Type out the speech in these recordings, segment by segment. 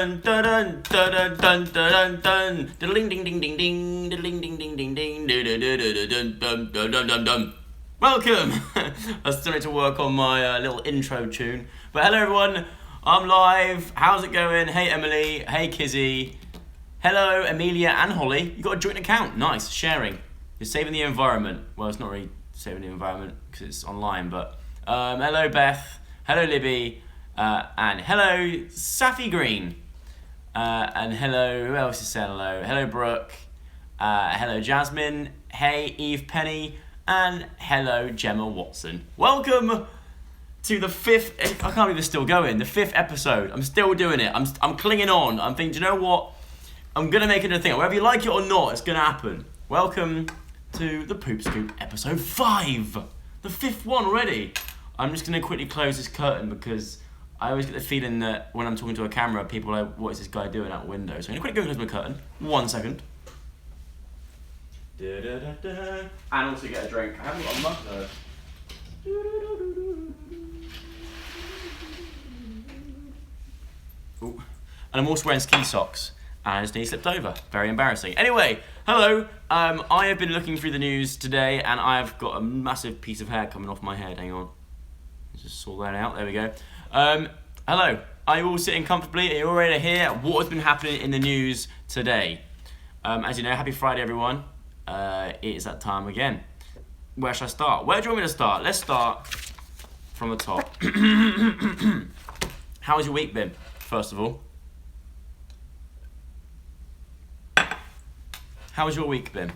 Dun dun dun dun dun dun dun ding ding ding ding ding ding ding ding ding ding dun dun dun dun dun dun. Welcome. I still need to work on my little intro tune. But hello everyone, I'm live. How's it going? Hey Emily. Hey Kizzy. Hello Amelia and Holly. You got a joint account. Nice. Sharing. You're saving the environment. Well, it's not really saving the environment because it's online. But hello Beth. Hello Libby. And hello Safi Green. And hello, who else is saying hello? Hello Brooke, hello Jasmine, hey Eve Penny, and hello Gemma Watson. Welcome to the fifth, I can't believe it's still going, the fifth episode. I'm still doing it, I'm clinging on. I'm thinking, do you know what? I'm going to make it a thing. Whether you like it or not, it's going to happen. Welcome to the Poop Scoop episode 5. The fifth one already. I'm just going to quickly close this curtain because I always get the feeling that when I'm talking to a camera, people are like, what is this guy doing out the window? So I'm going to quickly go close my curtain. 1 second. And also get a drink. I haven't got a mug though. Ooh. And I'm also wearing ski socks. And his knee slipped over. Very embarrassing. Anyway, hello. I have been looking through the news today and I've got a massive piece of hair coming off my head. Hang on. Let's just sort that out. There we go. Hello, are you all sitting comfortably? Are you all ready to hear what has been happening in the news today? As you know, happy Friday everyone. It is that time again. Where should I start? Where do you want me to start? Let's start from the top. How has your week been, first of all? How has your week been?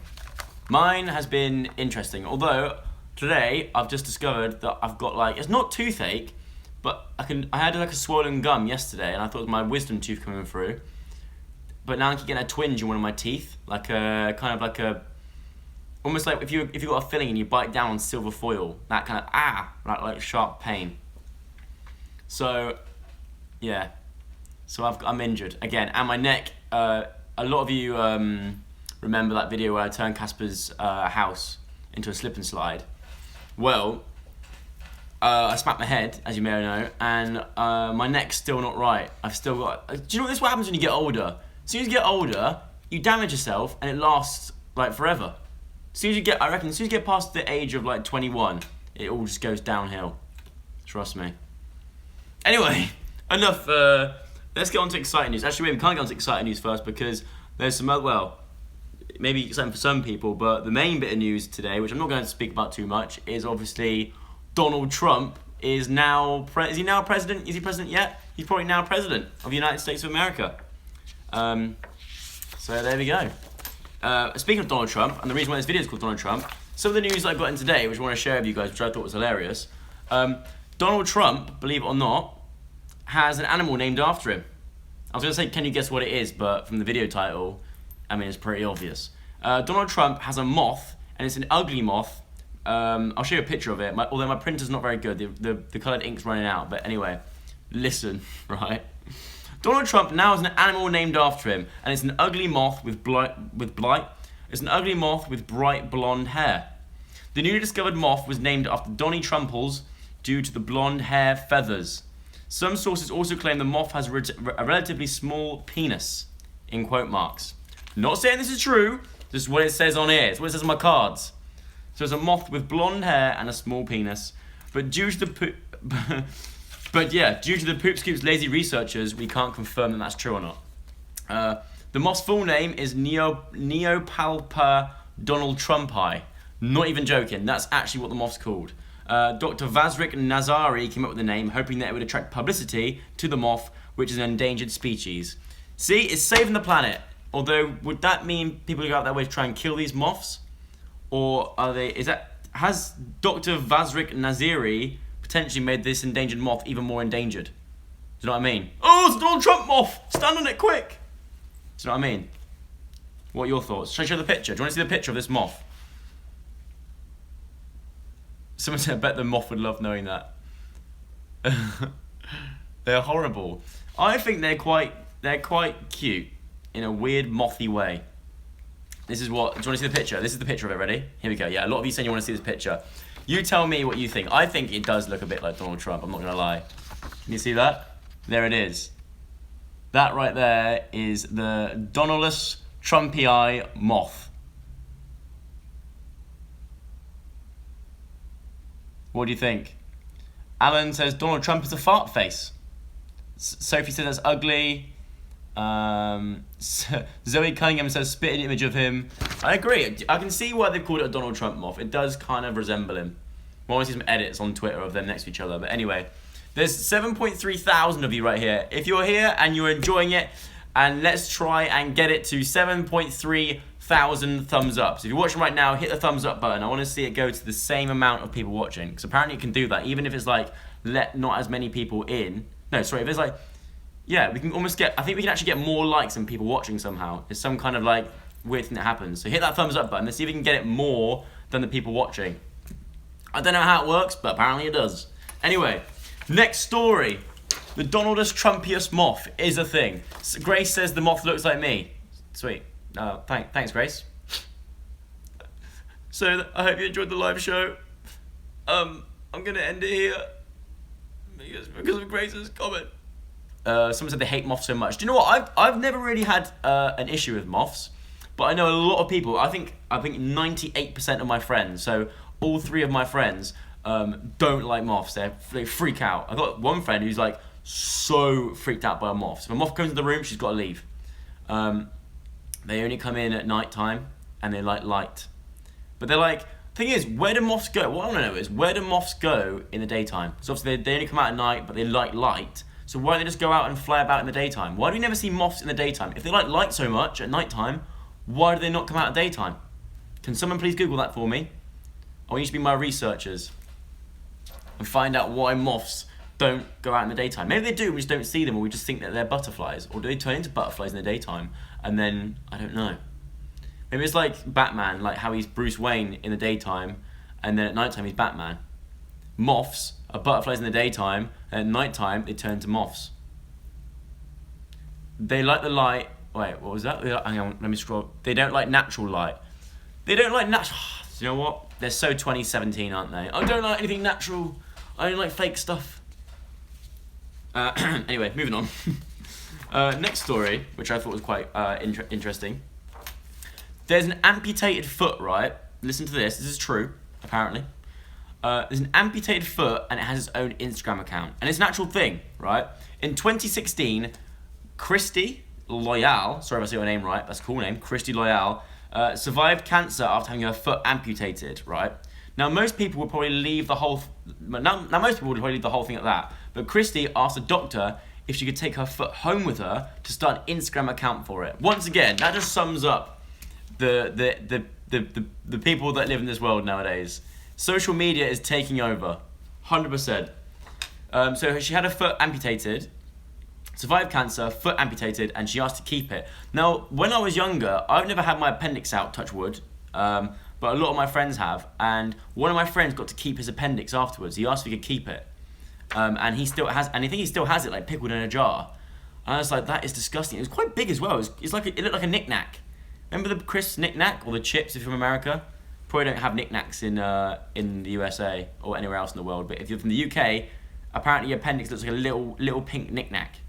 Mine has been interesting, although today I've just discovered that I've got like, it's not toothache, but I had like a swollen gum yesterday and I thought it was my wisdom tooth coming through. But now I keep getting a twinge in one of my teeth, like a kind of like a, almost like if you got a filling and you bite down on silver foil, that kind of like sharp pain. So yeah, so I'm injured again, and my neck. A lot of you remember that video where I turned Casper's house into a slip and slide. Well, I smacked my head, as you may know, and my neck's still not right. I've still got. Do you know this is what happens when you get older? As soon as you get older, you damage yourself, and it lasts like forever. As soon as you get, I reckon, as soon as you get past the age of like 21, it all just goes downhill. Trust me. Anyway, enough. Let's get on to exciting news. Actually, we can't get on to exciting news first because there's some other, well, maybe exciting for some people, but the main bit of news today, which I'm not going to speak about too much, is obviously Donald Trump is now, is he now president? Is he president yet? He's probably now president of the United States of America. So there we go. Speaking of Donald Trump, and the reason why this video is called Donald Trump, some of the news that I got in today, which I want to share with you guys, which I thought was hilarious. Donald Trump, believe it or not, has an animal named after him. I was going to say, can you guess what it is? But from the video title, I mean, it's pretty obvious. Donald Trump has a moth, and it's an ugly moth. I'll show you a picture of it, although my printer's not very good. The coloured ink's running out. But anyway, listen, right? Donald Trump now has an animal named after him, and it's an ugly moth with blight. It's an ugly moth with bright blonde hair. The newly discovered moth was named after Donnie Trumples due to the blonde hair feathers. Some sources also claim the moth has a relatively small penis, in quote marks. Not saying this is true, this is what it says on here. It's what it says on my cards. So it's a moth with blonde hair and a small penis. But due to the Poop Scoop's lazy researchers, we can't confirm that that's true or not. The moth's full name is Neopalpa Donald Trumpi. Not even joking, that's actually what the moth's called. Dr. Vazrik Nazari came up with the name, hoping that it would attract publicity to the moth, which is an endangered species. See, it's saving the planet. Although, would that mean people go out their way to try and kill these moths? Or has Dr. Vazrik Naziri potentially made this endangered moth even more endangered? Do you know what I mean? Oh, it's a Donald Trump moth! Stand on it quick! Do you know what I mean? What are your thoughts? Should I show the picture? Do you want to see the picture of this moth? Someone said, I bet the moth would love knowing that. They're horrible. I think they're quite cute in a weird mothy way. This is what, do you want to see the picture? This is the picture of it, ready? Here we go. Yeah, a lot of you saying you want to see this picture. You tell me what you think. I think it does look a bit like Donald Trump, I'm not going to lie. Can you see that? There it is. That right there is the Donaldus Trumpii moth. What do you think? Alan says Donald Trump is a fart face. Sophie says that's ugly. Zoe Cunningham says spit an image of him. I agree. I can see why they've called it a Donald Trump moth. It does kind of resemble him. I want to see some edits on Twitter of them next to each other. But anyway, there's 7.3 thousand of you right here. If you're here and you're enjoying it, and let's try and get it to 7.3 thousand thumbs up. So if you're watching right now, hit the thumbs up button. I want to see it go to the same amount of people watching. Because apparently it can do that, even if it's like let not as many people in. No, sorry, if it's like, yeah, we can almost get, I think we can actually get more likes than people watching somehow. It's some kind of like weird thing that happens. So hit that thumbs up button. Let's see if we can get it more than the people watching. I don't know how it works, but apparently it does. Anyway, next story. The Donaldus Trumpius moth is a thing. Grace says the moth looks like me. Sweet. Thanks, Grace. So I hope you enjoyed the live show. I'm gonna end it here because of Grace's comment. Someone said they hate moths so much. Do you know what? I've never really had an issue with moths, but I know a lot of people. I think 98% of my friends. So all 3 of my friends don't like moths. They freak out. I've got one friend who's like so freaked out by a moth. So if a moth comes in the room, she's got to leave. They only come in at night time and they like light. But they're like, thing is, where do moths go? What I want to know is, where do moths go in the daytime? So obviously they only come out at night, but they like light. So why don't they just go out and fly about in the daytime? Why do we never see moths in the daytime? If they like light so much at night time, why do they not come out at daytime? Can someone please Google that for me? I want you to be my researchers and find out why moths don't go out in the daytime. Maybe they do, we just don't see them, or we just think that they're butterflies. Or do they turn into butterflies in the daytime? And then, I don't know. Maybe it's like Batman, like how he's Bruce Wayne in the daytime, and then at nighttime he's Batman. Moths are butterflies in the daytime, and at nighttime they turn to moths. They like the light. Wait, what was that? Hang on, let me scroll. They don't like natural light. They don't like natural. You know what? They're so 2017, aren't they? I don't like anything natural. I don't like fake stuff. Anyway, moving on. Next story, which I thought was quite interesting. There's an amputated foot, right? Listen to this. This is true, apparently. There's an amputated foot, and it has its own Instagram account. And it's an actual thing, right? In 2016, Christy Loyal, sorry if I say your name right, that's a cool name, Christy Loyal, survived cancer after having her foot amputated, right? Now, most people would probably leave the whole... Now, most people would probably leave the whole thing at that. But Christy asked the doctor if she could take her foot home with her to start an Instagram account for it. Once again, that just sums up the people that live in this world nowadays. Social media is taking over, 100%. So she had her foot amputated, survived cancer, foot amputated, and she asked to keep it. Now, when I was younger, I've never had my appendix out, touch wood, but a lot of my friends have, and one of my friends got to keep his appendix afterwards. He asked if he could keep it, and he still has, and I think he still has it, like pickled in a jar. And I was like, that is disgusting. It was quite big as well. It looked like a knick-knack. Remember the crisp knick-knack, or the chips if you're from America? Probably don't have knick-knacks in the USA or anywhere else in the world, but if you're from the UK, apparently your appendix looks like a little pink knick-knack.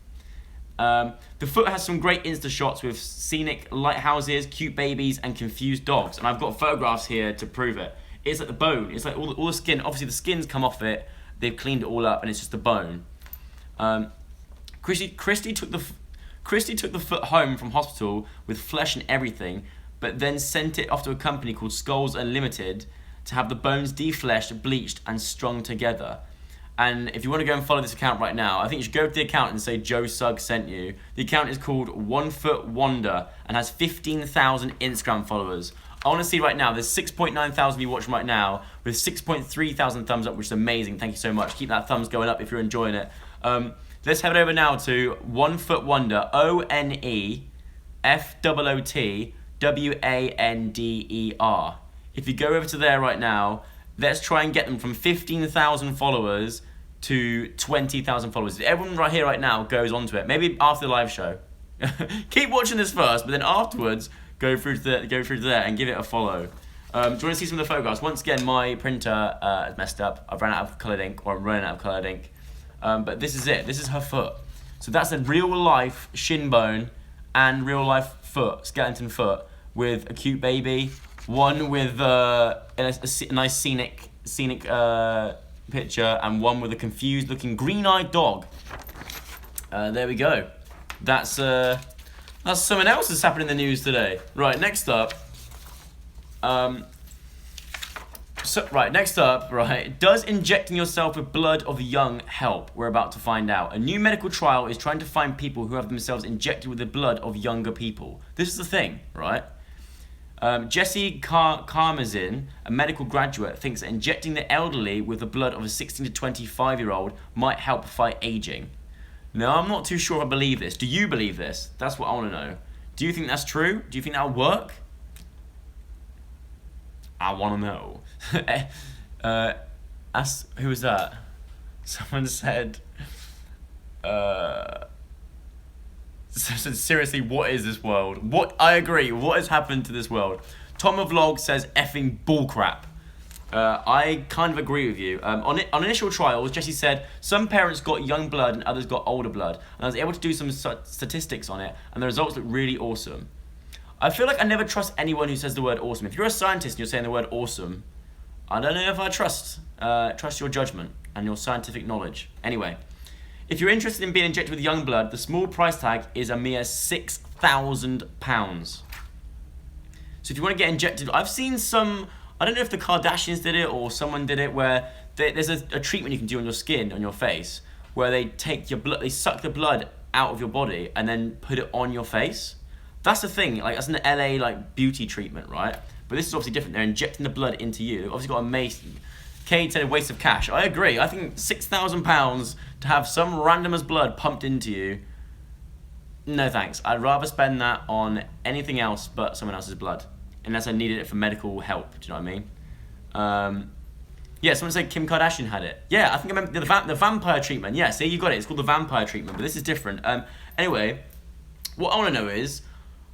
The foot has some great Insta shots with scenic lighthouses, cute babies, and confused dogs. And I've got photographs here to prove it. It's like the bone. It's like all the skin. Obviously, the skin's come off it. They've cleaned it all up, and it's just the bone. Christy took the foot home from hospital with flesh and everything, but then sent it off to a company called Skulls Unlimited to have the bones defleshed, bleached, and strung together. And if you want to go and follow this account right now, I think you should go to the account and say Joe Sugg sent you. The account is called 1 Foot Wonder and has 15,000 Instagram followers. I want to see right now, there's 6.9 thousand you watching right now with 6.3 thousand thumbs up, which is amazing. Thank you so much. Keep that thumbs going up if you're enjoying it. Let's head over now to 1 Foot Wonder, ONEFOOTWANDER. If you go over to there right now, let's try and get them from 15,000 followers to 20,000 followers. If everyone right here right now goes onto it, maybe after the live show, keep watching this first, but then afterwards go through to there and give it a follow. Do you want to see some of the photographs? Once again, my printer is messed up. I've run out of coloured ink, or I'm running out of coloured ink. But this is it. This is her foot. So that's a real life shin bone and real life foot, skeleton foot, with a cute baby. One with a nice scenic picture, and one with a confused looking green-eyed dog. There we go. That's something else that's happened in the news today. Right, next up. Does injecting yourself with blood of young help? We're about to find out. A new medical trial is trying to find people who have themselves injected with the blood of younger people. This is the thing, right? Jesse Karmazin, a medical graduate, thinks that injecting the elderly with the blood of a 16 to 25-year-old might help fight aging. Now, I'm not too sure I believe this. Do you believe this? That's what I want to know. Do you think that's true? Do you think that'll work? I want to know. Who was that? Someone said, seriously, what is this world? I agree. What has happened to this world? Tom of Vlog says effing bullcrap. I kind of agree with you. On initial trials, Jesse said some parents got young blood and others got older blood, and I was able to do some statistics on it, and the results look really awesome. I feel like I never trust anyone who says the word awesome. If you're a scientist and you're saying the word awesome, I don't know if I trust your judgment and your scientific knowledge. Anyway, if you're interested in being injected with young blood, the small price tag is a mere £6,000. So if you want to get injected, I've seen some, I don't know if the Kardashians did it or someone did it, where there's a treatment you can do on your skin, on your face, where they take your blood, they suck the blood out of your body and then put it on your face. That's the thing, like that's an LA like beauty treatment, right? But this is obviously different. They're injecting the blood into you. They've obviously got a mace. Kate said a waste of cash. I agree. I think £6,000 to have some randomer's blood pumped into you. No thanks. I'd rather spend that on anything else but someone else's blood, unless I needed it for medical help. Do you know what I mean? Yeah, someone said Kim Kardashian had it. Yeah, I think I remember the vampire treatment. Yeah, see, you got it. It's called the vampire treatment, but this is different. Anyway, what I want to know is,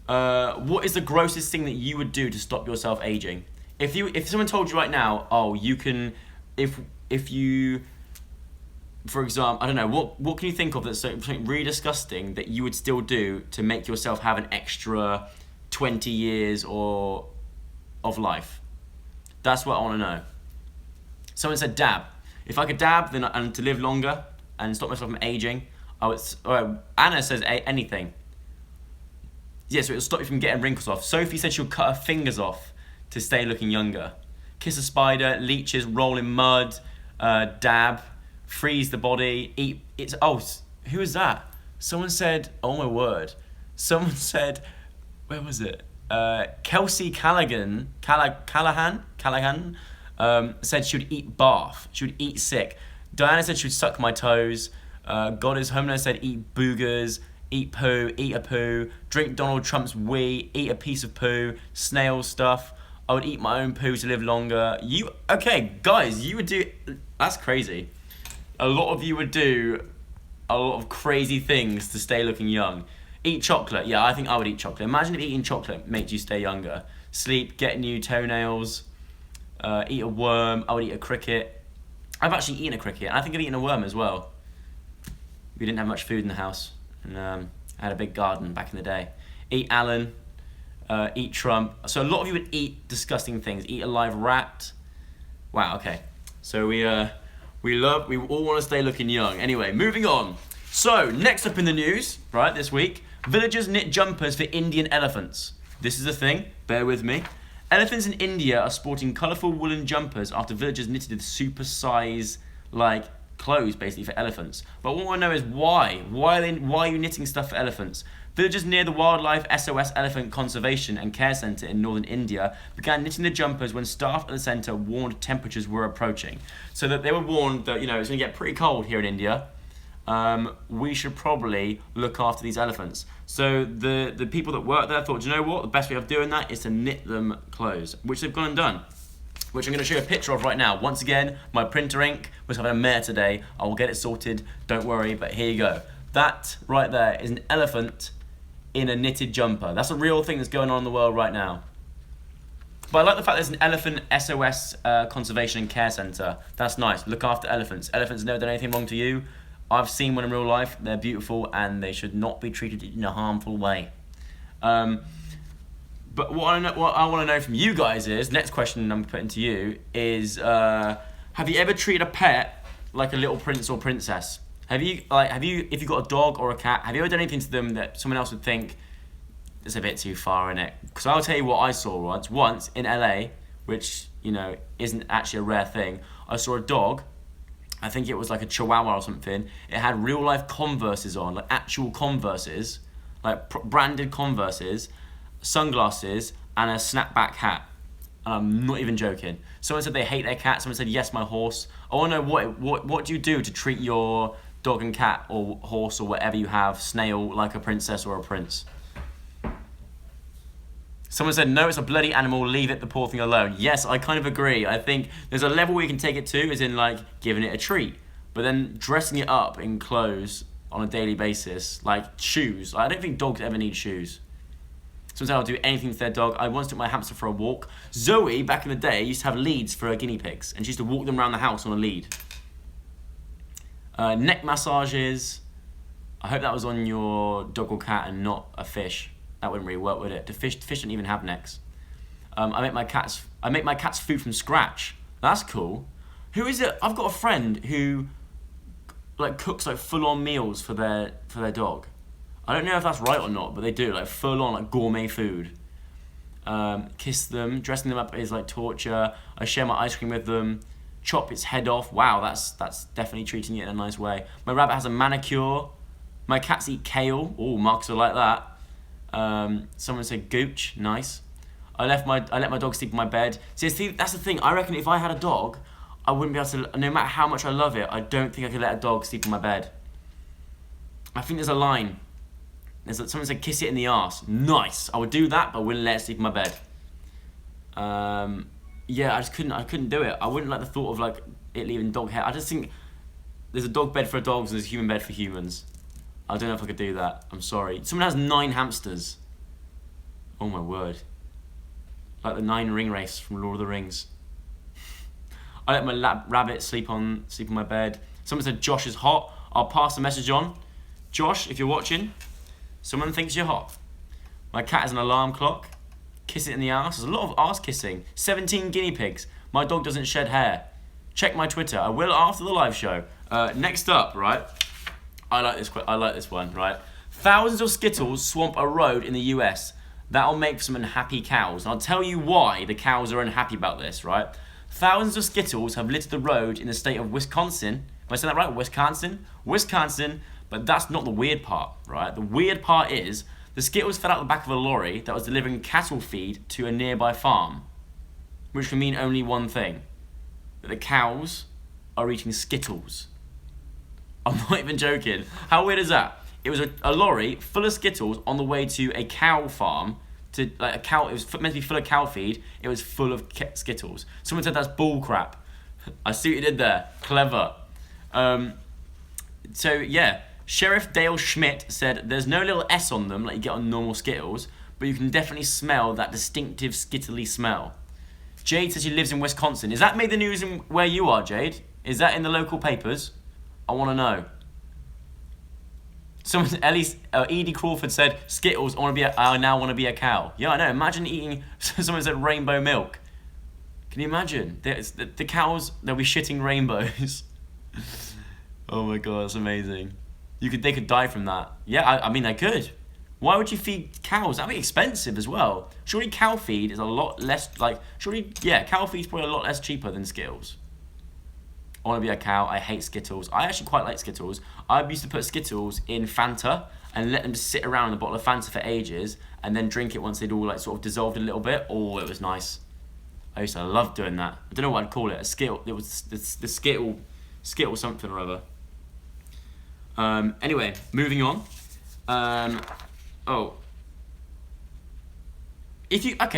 what is the grossest thing that you would do to stop yourself aging? If someone told you right now, oh, you can, if you, for example, I don't know, what can you think of that's something really disgusting that you would still do to make yourself have an extra 20 years of life? That's what I want to know. Someone said dab. If I could dab, then and to live longer and stop myself from aging, I would. Anna says anything. Yeah, so it'll stop you from getting wrinkles off. Sophie said she'll cut her fingers off to stay looking younger. Kiss a spider, leeches, roll in mud, dab, freeze the body, eat. Who is that? Someone said, oh my word. Someone said, where was it? Kelsey Callahan said she would eat bath. She would eat sick. Diana said she would suck my toes. God is Homeless said eat boogers. Eat poo, eat a poo, drink Donald Trump's wee, eat a piece of poo, snail stuff. I would eat my own poo to live longer. Okay, guys, you would do, that's crazy. A lot of you would do a lot of crazy things to stay looking young. Eat chocolate, yeah, I think I would eat chocolate. Imagine if eating chocolate makes you stay younger. Sleep, get new toenails, eat a worm, I would eat a cricket. I've actually eaten a cricket, and I think I've eaten a worm as well. We didn't have much food in the house. And I had a big garden back in the day. Eat Alan, eat Trump. So a lot of you would eat disgusting things. Eat a live rat. Wow, okay. So we all want to stay looking young. Anyway, moving on. So next up in the news, right, this week, villagers knit jumpers for Indian elephants. This is a thing, bear with me. Elephants in India are sporting colourful woolen jumpers after villagers knitted with super size, clothes basically for elephants. But what I want to know is why? Why are you knitting stuff for elephants? Villagers near the Wildlife SOS Elephant Conservation and Care Centre in northern India began knitting the jumpers when staff at the centre warned temperatures were approaching. So that they were warned that, it's going to get pretty cold here in India. We should probably look after these elephants. So the people that work there thought, you know what? The best way of doing that is to knit them clothes, which they've gone and done. Which I'm going to show you a picture of right now. Once again, my printer ink was having a mare today. I will get it sorted, don't worry, but here you go. That right there is an elephant in a knitted jumper. That's a real thing that's going on in the world right now. But I like the fact there's an Elephant SOS Conservation and Care Centre. That's nice. Look after elephants. Elephants have never done anything wrong to you. I've seen one in real life. They're beautiful and they should not be treated in a harmful way. But what I want to know from you guys is, next question I'm putting to you is, have you ever treated a pet like a little prince or princess? If you've got a dog or a cat, have you ever done anything to them that someone else would think it's a bit too far, innit? Because I'll tell you what I saw once in LA, which, you know, isn't actually a rare thing. I saw a dog, I think it was like a Chihuahua or something. It had real life Converses on, like actual Converses, like branded Converses, sunglasses, and a snapback hat. And I'm not even joking. Someone said they hate their cat. Someone said, yes, my horse. I want to know what do you do to treat your dog and cat or horse or whatever you have, snail, like a princess or a prince? Someone said, no, it's a bloody animal, leave it, the poor thing alone. Yes, I kind of agree. I think there's a level where you can take it to, as in like giving it a treat. But then dressing it up in clothes on a daily basis, like shoes. I don't think dogs ever need shoes. Someone said I'll do anything to their dog. I once took my hamster for a walk. Zoe, back in the day, used to have leads for her guinea pigs, and she used to walk them around the house on a lead. Neck massages. I hope that was on your dog or cat and not a fish. That wouldn't really work, would it? The fish don't even have necks. I make my cat's food from scratch. That's cool. Who is it? I've got a friend who like cooks like full-on meals for their dog. I don't know if that's right or not, but they do, like full-on like gourmet food. Kiss them, dressing them up is like torture. I share my ice cream with them. Chop its head off. Wow, that's definitely treating it in a nice way. My rabbit has a manicure. My cats eat kale. Oh, Marcus will like that. Someone said gooch, nice. I let my dog sleep in my bed. See, that's the thing. I reckon if I had a dog, I wouldn't be able to. No matter how much I love it, I don't think I could let a dog sleep in my bed. I think there's a line. Someone said kiss it in the arse. Nice. I would do that, but I wouldn't let it sleep in my bed. Yeah, I just couldn't. I couldn't do it. I wouldn't like the thought of like it leaving dog hair. I just think there's a dog bed for dogs and there's a human bed for humans. I don't know if I could do that. I'm sorry. Someone has 9 hamsters. Oh my word. Like the 9 ring race from Lord of the Rings. I let my rabbit sleep on my bed. Someone said Josh is hot. I'll pass the message on. Josh, if you're watching, someone thinks you're hot. My cat has an alarm clock. Kiss it in the arse. There's a lot of arse kissing. 17 guinea pigs. My dog doesn't shed hair. Check my Twitter. I will after the live show. Next up, right? I like this one, right? Thousands of Skittles swamp a road in the US. That'll make for some unhappy cows. And I'll tell you why the cows are unhappy about this, right? Thousands of Skittles have littered the road in the state of Wisconsin. Am I saying that right? Wisconsin? Wisconsin. But that's not the weird part, right? The weird part is the Skittles fell out the back of a lorry that was delivering cattle feed to a nearby farm. Which can mean only one thing. That the cows are eating Skittles. I'm not even joking. How weird is that? It was a lorry full of Skittles on the way to a cow farm. To like a cow, it was meant to be full of cow feed. It was full of Skittles. Someone said that's bull crap. I see what you did there. Clever. So yeah, Sheriff Dale Schmidt said there's no little S on them like you get on normal Skittles, but you can definitely smell that distinctive skittly smell. Jade says she lives in Wisconsin. Is that made the news in where you are, Jade? Is that in the local papers? I want to know. Edie Crawford said, Skittles, I now want to be a cow. Yeah, I know. Imagine eating, someone said rainbow milk. Can you imagine? The cows, they'll be shitting rainbows. Oh my god, that's amazing. They could die from that. Yeah, I mean, they could. Why would you feed cows? That'd be expensive as well. Surely cow feed is a lot less, cow feed's probably a lot less cheaper than Skittles. I want to be a cow. I hate Skittles. I actually quite like Skittles. I used to put Skittles in Fanta and let them just sit around in a bottle of Fanta for ages and then drink it once they'd all like sort of dissolved a little bit. Oh, it was nice. I used to love doing that. I don't know what I'd call it. A Skittle. It was the Skittle something or other. Anyway, moving on. Okay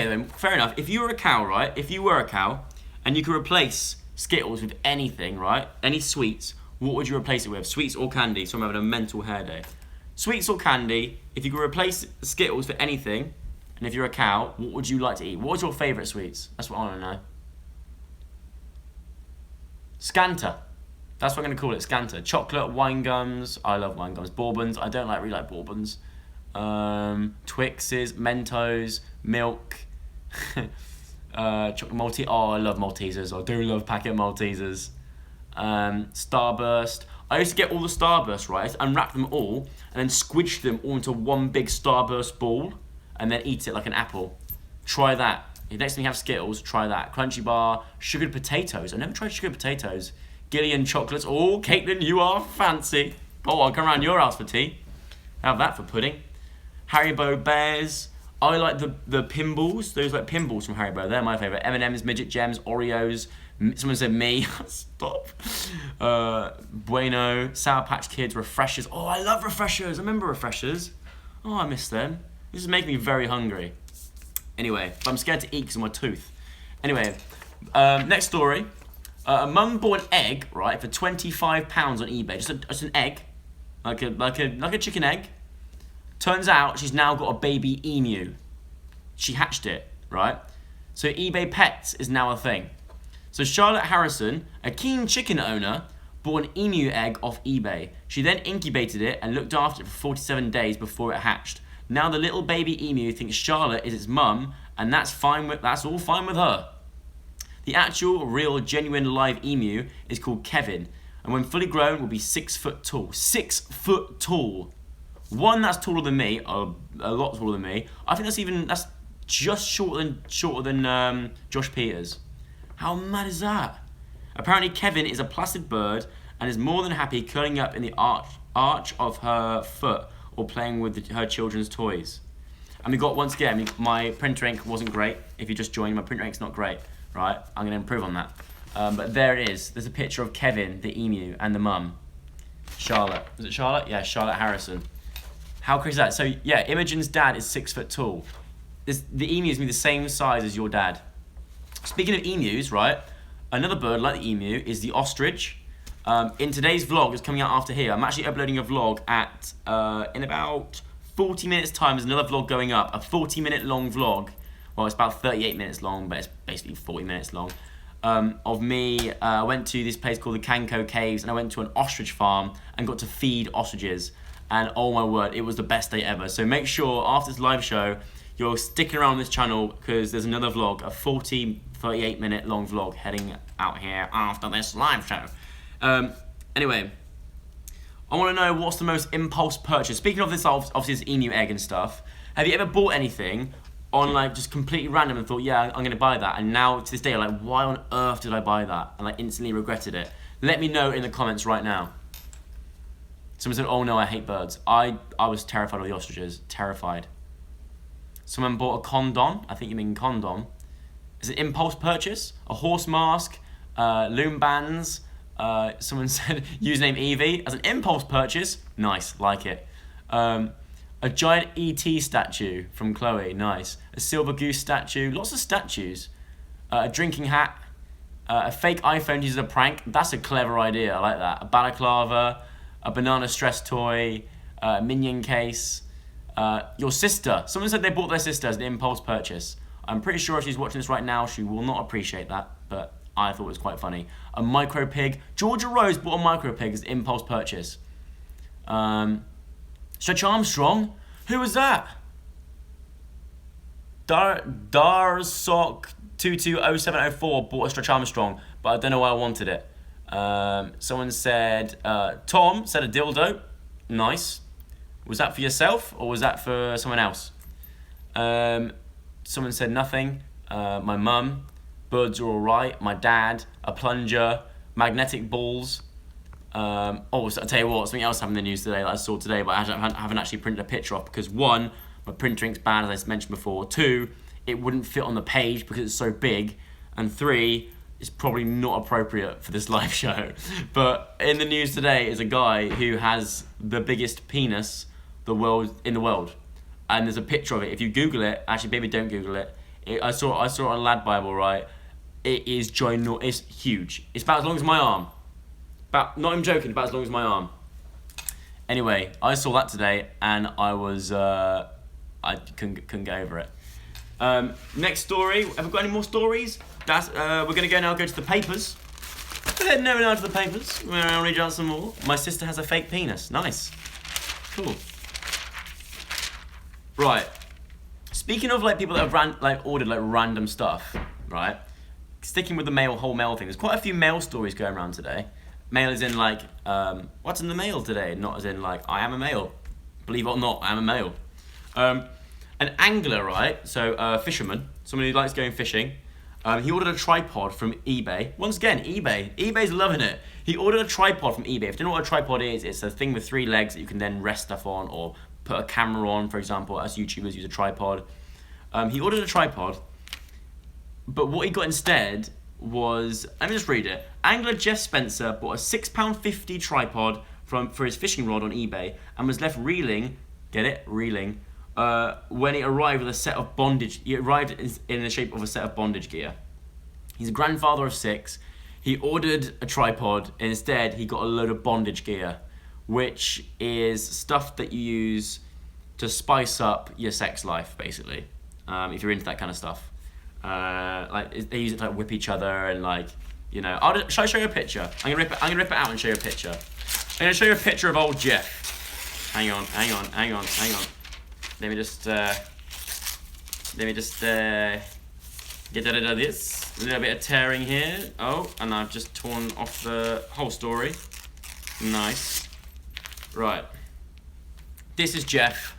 then, fair enough. If you were a cow, right? If you were a cow and you could replace Skittles with anything, right? Any sweets, what would you replace it with? Sweets or candy? So I'm having a mental hair day. Sweets or candy, if you could replace Skittles for anything, and if you're a cow, what would you like to eat? What's your favourite sweets? That's what I want to know. Scanta. That's what I'm going to call it, Scanter. Chocolate, wine gums. I love wine gums. Bourbons. I don't really like bourbons. Twixes, Mentos, milk. Chocolate Maltese. Oh, I love Maltesers. I do love packet Maltesers. Starburst. I used to get all the Starburst, right? Unwrap them all and then squidge them all into one big Starburst ball and then eat it like an apple. Try that. Next time you have Skittles, try that. Crunchy bar, sugared potatoes. I never tried sugared potatoes. Gillian chocolates. Oh, Caitlin, you are fancy. Oh, I'll come around your house for tea. Have that for pudding. Haribo bears. I like the pinballs. Those like pinballs from Haribo. They're my favourite. M&M's, Midget Gems, Oreos. Someone said me. Stop. Bueno, Sour Patch Kids, Refreshers. Oh, I love Refreshers. I remember Refreshers. Oh, I miss them. This is making me very hungry. Anyway, but I'm scared to eat because of my tooth. Anyway, next story. A mum bought an egg, right, for £25 on eBay. Just an egg, like a chicken egg. Turns out she's now got a baby emu. She hatched it, right? So eBay Pets is now a thing. So Charlotte Harrison, a keen chicken owner, bought an emu egg off eBay. She then incubated it and looked after it for 47 days before it hatched. Now the little baby emu thinks Charlotte is its mum, and that's all fine with her. The actual, real, genuine live emu is called Kevin, and when fully grown will be 6 foot tall. 6 foot tall. One that's taller than me, a lot taller than me. I think that's just shorter than Josh Peters. How mad is that? Apparently Kevin is a placid bird and is more than happy curling up in the arch of her foot or playing with her children's toys. And we got, once again, my printer ink wasn't great. If you just joined, my printer ink's not great, right? I'm going to improve on that. But there it is. There's a picture of Kevin, the emu, and the mum. Charlotte. Was it Charlotte? Yeah, Charlotte Harrison. How crazy is that? So, yeah, Imogen's dad is 6 foot tall. The emu is going to be the same size as your dad. Speaking of emus, right, another bird like the emu is the ostrich. In today's vlog, it's coming out after here. I'm actually uploading a vlog at, in about 40 minutes time, there's another vlog going up. A 40-minute long vlog. Well, it's about 38 minutes long, but it's basically 40 minutes long. Of me, I went to this place called the Kanko Caves, and I went to an ostrich farm and got to feed ostriches. And oh my word, it was the best day ever. So make sure after this live show, you're sticking around this channel because there's another vlog, a 38-minute long vlog heading out here after this live show. Anyway, I want to know what's the most impulse purchase. Speaking of this, obviously this emu egg and stuff. Have you ever bought anything on like just completely random and thought, yeah, I'm going to buy that, and now to this day you're like, why on earth did I buy that? And I instantly regretted it. Let me know in the comments right now. Someone said, oh no, I hate birds. I was terrified of the ostriches. Terrified. Someone bought a condom. I think you mean condom. Is it impulse purchase? A horse mask, loom bands. Someone said, username Evie. As an impulse purchase, nice, like it. A giant ET statue from Chloe, nice. A silver goose statue, lots of statues. A drinking hat. A fake iPhone used as a prank. That's a clever idea, I like that. A balaclava. A banana stress toy. A minion case. Your sister. Someone said they bought their sister as an impulse purchase. I'm pretty sure if she's watching this right now, she will not appreciate that, but I thought it was quite funny. A micro pig. Georgia Rose bought a micro pig as an impulse purchase. Stretch Armstrong? Who was that? Darsock220704 bought a Stretch Armstrong, but I don't know why I wanted it. Someone said, Tom said a dildo. Nice. Was that for yourself or was that for someone else? Someone said nothing. My mum. Birds are alright. My dad. A plunger. Magnetic balls. I'll tell you what, something else happened in the news today that I saw today, but I haven't actually printed a picture off because 1, my printer ink's bad, as I mentioned before. 2, it wouldn't fit on the page because it's so big. And 3, it's probably not appropriate for this live show. But in the news today is a guy who has the biggest penis in the world. And there's a picture of it. If you Google it, actually maybe don't Google it. I saw it on Lad Bible, right? It is ginormous. It's huge. It's about as long as my arm. Not even joking, about as long as my arm. Anyway, I saw that today and I was, I couldn't get over it. Next story, have we got any more stories? We're gonna go to the papers. Heading over now to the papers, where I'll read out some more. My sister has a fake penis. Nice. Cool. Right. Speaking of like people that have ordered like random stuff, right? Sticking with the whole mail thing, there's quite a few mail stories going around today. Mail is in like, what's in the mail today? Not as in like, I am a male. Believe it or not, I am a male. An angler, right? So fisherman, someone who likes going fishing. He ordered a tripod from eBay. Once again, eBay. eBay's loving it. He ordered a tripod from eBay. If you don't know what a tripod is, it's a thing with 3 legs that you can then rest stuff on or put a camera on, for example, as YouTubers use a tripod. He ordered a tripod, but what he got instead was, let me just read it. Angler Jeff Spencer bought a £6.50 tripod for his fishing rod on eBay and was left reeling, get it, reeling, when he arrived with a set of bondage. He arrived in the shape of a set of bondage gear. He's a grandfather of 6. He ordered a tripod, and instead he got a load of bondage gear, which is stuff that you use to spice up your sex life, basically. If you're into that kind of stuff. Like they use it to like whip each other and like, you know. Shall I show you a picture? I'm gonna rip it out and show you a picture. I'm gonna show you a picture of old Jeff. Hang on. Let me just get rid of this. A little bit of tearing here. Oh, and I've just torn off the whole story. Nice. Right. This is Jeff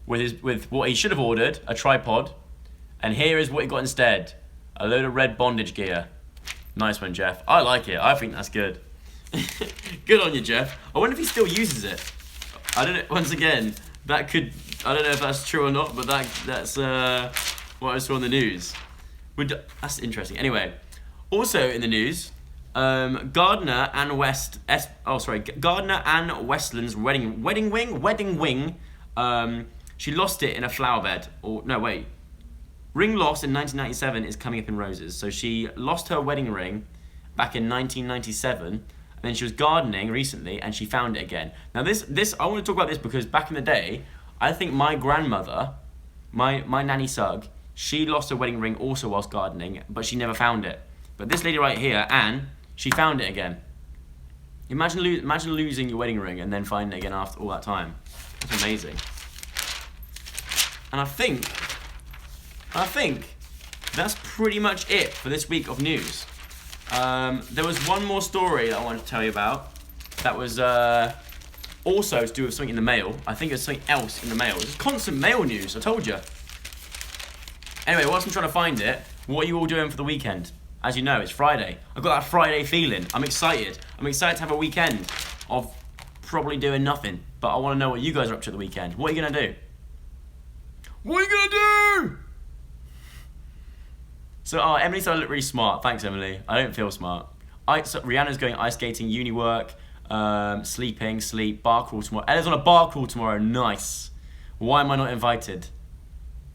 with what he should have ordered, a tripod. And here is what he got instead. A load of red bondage gear. Nice one, Jeff. I like it. I think that's good. Good on you, Jeff. I wonder if he still uses it. I don't know. Once again, that could... I don't know if that's true or not, but that's what I saw in the news. That's interesting. Anyway, also in the news, Gardner and Westland's wedding wing. She lost it in a flower bed. Ring lost in 1997 is coming up in roses. So she lost her wedding ring back in 1997, and then she was gardening recently, and she found it again. Now this I want to talk about this because back in the day, I think my grandmother, my nanny Sug, she lost her wedding ring also whilst gardening, but she never found it. But this lady right here, Anne, she found it again. Imagine losing your wedding ring and then finding it again after all that time. That's amazing. And I think that's pretty much it for this week of news. There was one more story that I wanted to tell you about. That was also to do with something in the mail. I think there's something else in the mail. It's constant mail news, I told you. Anyway, whilst I'm trying to find it, what are you all doing for the weekend? As you know, it's Friday. I've got that Friday feeling. I'm excited. I'm excited to have a weekend of probably doing nothing. But I want to know what you guys are up to at the weekend. What are you going to do? What are you going to do? So, Emily said I look really smart. Thanks, Emily. I don't feel smart. Rihanna's going ice skating, uni work, sleep, bar crawl tomorrow. Ella's on a bar crawl tomorrow. Nice. Why am I not invited?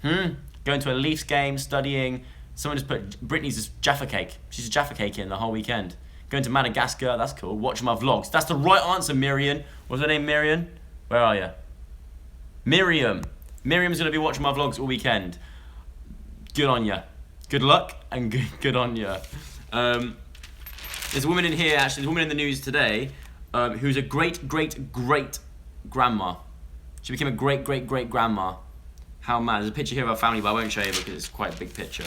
Going to a Leafs game, studying. Someone just put Brittany's just Jaffa cake. She's a Jaffa cake in the whole weekend. Going to Madagascar. That's cool. Watching my vlogs. That's the right answer, Miriam. What's her name, Miriam? Where are you? Miriam. Miriam's going to be watching my vlogs all weekend. Good on ya. Good luck and good on you. There's a woman in here, actually, there's a woman in the news today who's a great grandma. She became a great grandma. How mad. There's a picture here of her family, but I won't show you because it's quite a big picture.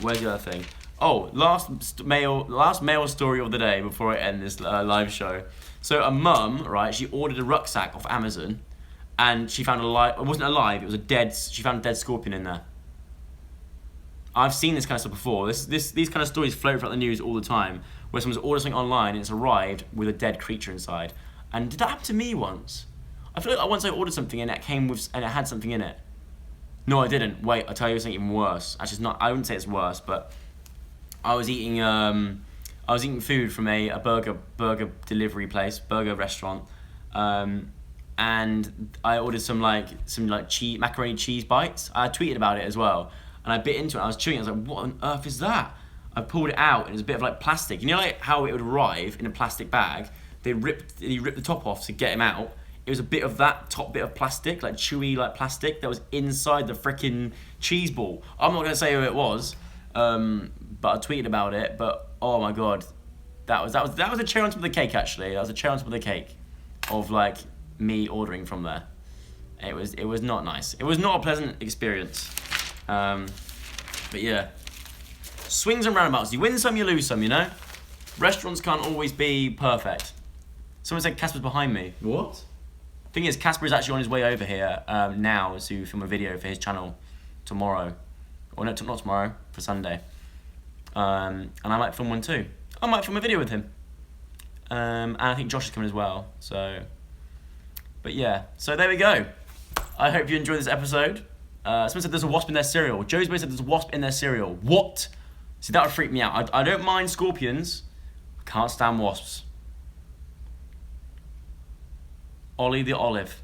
Where's the other thing? Oh, last mail story of the day before I end this live show. So a mum, right, she ordered a rucksack off Amazon and she found it wasn't alive, it was she found a dead scorpion in there. I've seen this kind of stuff before. These kind of stories float throughout the news all the time, where someone's ordered something online and it's arrived with a dead creature inside. And did that happen to me once? I feel like once I ordered something and it had something in it. No, I didn't. Wait, I'll tell you something even worse. Actually, it's not. I wouldn't say it's worse, but I was eating food from a burger delivery place, burger restaurant, and I ordered some macaroni cheese bites. I tweeted about it as well. And I bit into it, I was chewing it, I was like, what on earth is that? I pulled it out, and it was a bit of like plastic. You know like how it would arrive in a plastic bag? They ripped the top off to get him out. It was a bit of that top bit of plastic, like chewy like plastic, that was inside the freaking cheese ball. I'm not going to say who it was, but I tweeted about it. But oh my god, that was a cherry on top of the cake actually. That was a cherry on top of the cake, of like me ordering from there. It was not nice. It was not a pleasant experience. But yeah, swings and roundabouts. You win some, you lose some. You know, restaurants can't always be perfect. Someone said Casper's behind me. What? Thing is, Casper is actually on his way over here now to film a video for his channel tomorrow. Or no, not tomorrow, for Sunday. And I might film one too. I might film a video with him. And I think Josh is coming as well. So, but yeah. So there we go. I hope you enjoyed this episode. Someone said there's a wasp in their cereal. Joe's Boy said there's a wasp in their cereal. What? See, that would freak me out. I don't mind scorpions. I can't stand wasps. Ollie the Olive.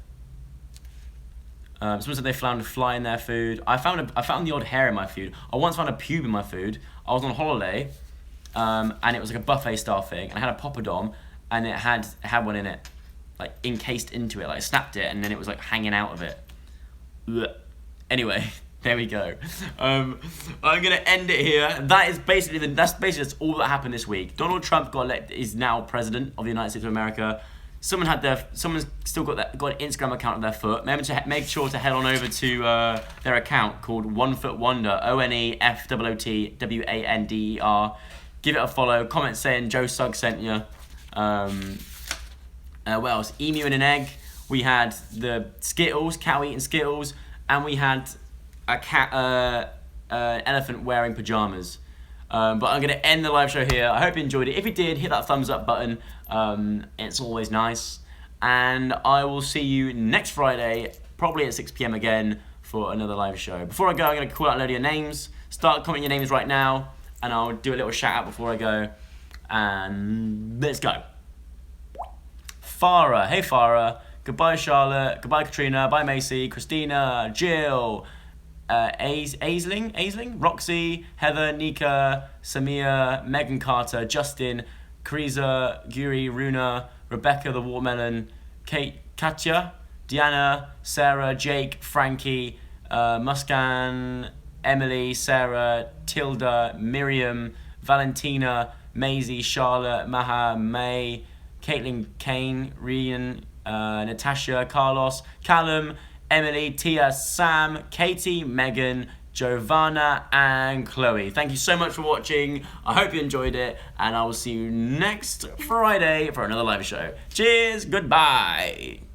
Someone said they found a fly in their food. I found the odd hair in my food. I once found a pube in my food. I was on holiday, and it was like a buffet style thing, and I had a poppadom, and it had one in it, like encased into it, like I snapped it, and then it was like hanging out of it. Ugh. Anyway, there we go. I'm gonna end it here. That's basically that's all that happened this week. Donald Trump is now president of the United States of America. Someone's still got an Instagram account of their foot. Make sure to head on over to their account called One Foot Wonder, ONEFOOTWANDER. Give it a follow. Comment saying Joe Sugg sent you. What else? Emu and an egg. We had the Skittles, cow eating Skittles, and we had a cat, elephant wearing pajamas. But I'm going to end the live show here. I hope you enjoyed it. If you did, hit that thumbs up button. It's always nice. And I will see you next Friday, probably at 6 p.m. again, for another live show. Before I go, I'm going to call out a load of your names. Start commenting your names right now, and I'll do a little shout out before I go. And let's go. Farah. Hey, Farah. Goodbye, Charlotte. Goodbye, Katrina. Bye, Macy. Christina. Jill. Aisling, Roxy, Heather, Nika, Samia, Megan Carter, Justin, Kariza, Guri, Runa, Rebecca the Watermelon, Kate, Katya, Diana, Sarah, Jake, Frankie, Muskan, Emily, Sarah, Tilda, Miriam, Valentina, Maisie, Charlotte, Maha, May, Caitlin, Kane, Rian, Natasha, Carlos, Callum, Emily, Tia, Sam, Katie, Megan, Giovanna, and Chloe. Thank you so much for watching. I hope you enjoyed it, and I will see you next Friday for another live show. Cheers, goodbye.